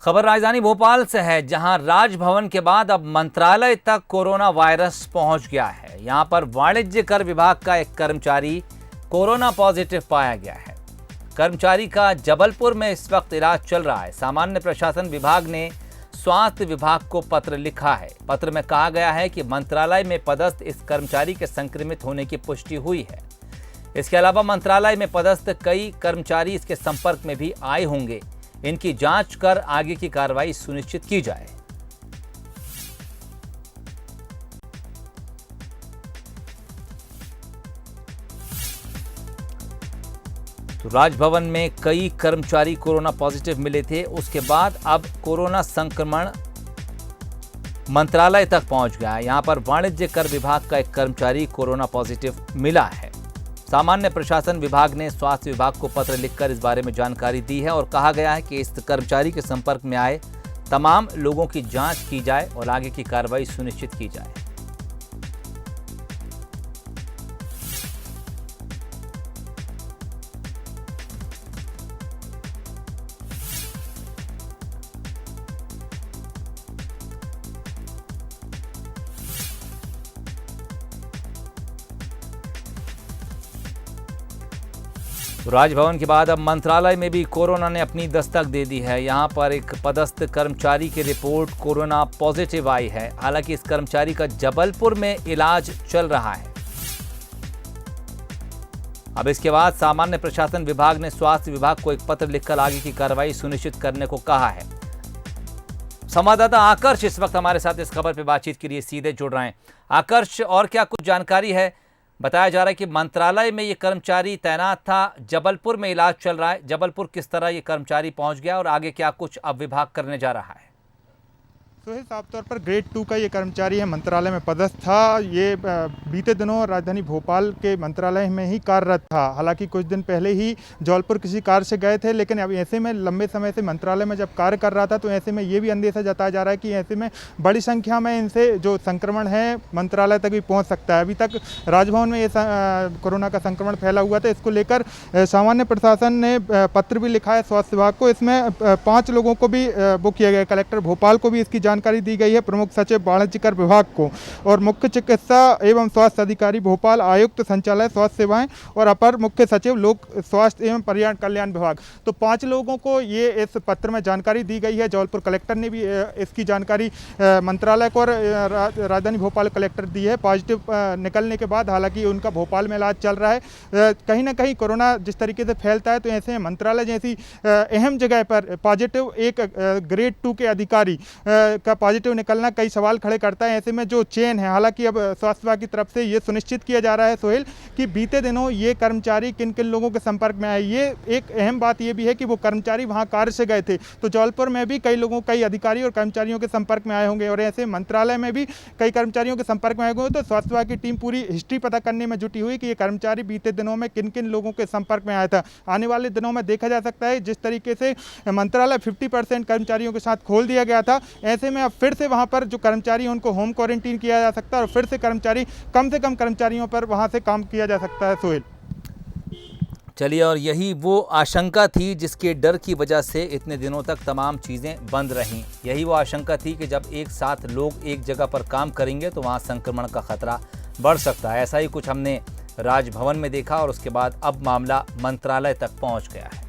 खबर राजधानी भोपाल से है, जहां राजभवन के बाद अब मंत्रालय तक कोरोना वायरस पहुंच गया है। यहां पर वाणिज्य कर विभाग का एक कर्मचारी कोरोना पॉजिटिव पाया गया है। कर्मचारी का जबलपुर में इस वक्त इलाज चल रहा है। सामान्य प्रशासन विभाग ने स्वास्थ्य विभाग को पत्र लिखा है। पत्र में कहा गया है कि मंत्रालय में पदस्थ इस कर्मचारी के संक्रमित होने की पुष्टि हुई है। इसके अलावा मंत्रालय में पदस्थ कई कर्मचारी इसके संपर्क में भी आए होंगे। इनकी जांच कर आगे की कार्रवाई सुनिश्चित की जाए। तो राजभवन में कई कर्मचारी कोरोना पॉजिटिव मिले थे, उसके बाद अब कोरोना संक्रमण मंत्रालय तक पहुंच गया है। यहां पर वाणिज्य कर विभाग का एक कर्मचारी कोरोना पॉजिटिव मिला है। सामान्य प्रशासन विभाग ने स्वास्थ्य विभाग को पत्र लिखकर इस बारे में जानकारी दी है और कहा गया है कि इस कर्मचारी के संपर्क में आए तमाम लोगों की जांच की जाए और आगे की कार्रवाई सुनिश्चित की जाए। राजभवन के बाद अब मंत्रालय में भी कोरोना ने अपनी दस्तक दे दी है। यहां पर एक पदस्थ कर्मचारी की रिपोर्ट कोरोना पॉजिटिव आई है। हालांकि इस कर्मचारी का जबलपुर में इलाज चल रहा है। अब इसके बाद सामान्य प्रशासन विभाग ने स्वास्थ्य विभाग को एक पत्र लिखकर आगे की कार्रवाई सुनिश्चित करने को कहा है। संवाददाता आकर्ष इस वक्त हमारे साथ इस खबर पर बातचीत के लिए सीधे जुड़ रहे हैं। आकर्ष, और क्या कुछ जानकारी है? बताया जा रहा है कि मंत्रालय में ये कर्मचारी तैनात था, जबलपुर में इलाज चल रहा है। जबलपुर किस तरह ये कर्मचारी पहुंच गया और आगे क्या कुछ अब विभाग करने जा रहा है? तो साफ तौर पर ग्रेड 2 का ये कर्मचारी है, मंत्रालय में पदस्थ था। ये बीते दिनों राजधानी भोपाल के मंत्रालय में ही कार्यरत था। हालांकि कुछ दिन पहले ही जबलपुर किसी कार्य से गए थे, लेकिन अब ऐसे में लंबे समय से मंत्रालय में जब कार्य कर रहा था तो ऐसे में ये भी अंदेशा जताया जा रहा है कि ऐसे में बड़ी संख्या में इनसे जो संक्रमण है मंत्रालय तक भी पहुँच सकता है। अभी तक राजभवन में ये कोरोना का संक्रमण फैला हुआ था। इसको लेकर सामान्य प्रशासन ने पत्र भी लिखा है स्वास्थ्य विभाग को। इसमें 5 लोगों को भी वो किया गया। कलेक्टर भोपाल को भी इसकी जानकारी दी गई है, प्रमुख सचिव वाणिज्य कर विभाग को, और मुख्य चिकित्सा एवं स्वास्थ्य अधिकारी भोपाल, आयुक्त संचालय स्वास्थ्य सेवाएं और अपर मुख्य सचिव लोक स्वास्थ्य एवं परिवार कल्याण विभाग। तो 5 लोगों को ये इस पत्र में जानकारी दी गई है। जबलपुर कलेक्टर ने भी इसकी जानकारी मंत्रालय को और राजधानी भोपाल कलेक्टर दी है। पॉजिटिव निकलने के बाद हालांकि उनका भोपाल में इलाज चल रहा है। कहीं ना कहीं कोरोना जिस तरीके से फैलता है तो ऐसे मंत्रालय जैसी अहम जगह पर पॉजिटिव एक ग्रेड 2 के अधिकारी का पॉजिटिव निकलना कई सवाल खड़े करता है। ऐसे में जो चेन है, हालांकि अब स्वास्थ्य विभाग की तरफ से ये सुनिश्चित किया जा रहा है सोहेल कि बीते दिनों ये कर्मचारी किन किन लोगों के संपर्क में आए। ये एक अहम बात ये भी है कि वो कर्मचारी वहां कार्य से गए थे, तो जबलपुर में भी कई अधिकारी और कर्मचारियों के संपर्क में आए होंगे और ऐसे मंत्रालय में भी कई कर्मचारियों के संपर्क में आए होंगे। तो स्वास्थ्य विभाग की टीम पूरी हिस्ट्री पता करने में जुटी हुई कि ये कर्मचारी बीते दिनों में किन किन लोगों के संपर्क में आया था। आने वाले दिनों में देखा जा सकता है जिस तरीके से मंत्रालय 50% कर्मचारियों के साथ खोल दिया गया था, ऐसे में अब फिर से वहां पर जो कर्मचारी हैं उनको होम क्वारंटीन किया जा सकता है और फिर से कम कर्मचारियों पर वहां से काम किया जा सकता है। सोहेल, चलिए, और यही वो आशंका थी जिसके डर की वजह से इतने दिनों तक तमाम चीज़ें बंद रहीं। यही वो आशंका थी कि जब एक साथ लोग एक जगह पर काम करेंगे तो वहाँ संक्रमण का खतरा बढ़ सकता है। ऐसा ही कुछ हमने राजभवन में देखा और उसके बाद अब मामला मंत्रालय तक पहुँच गया है।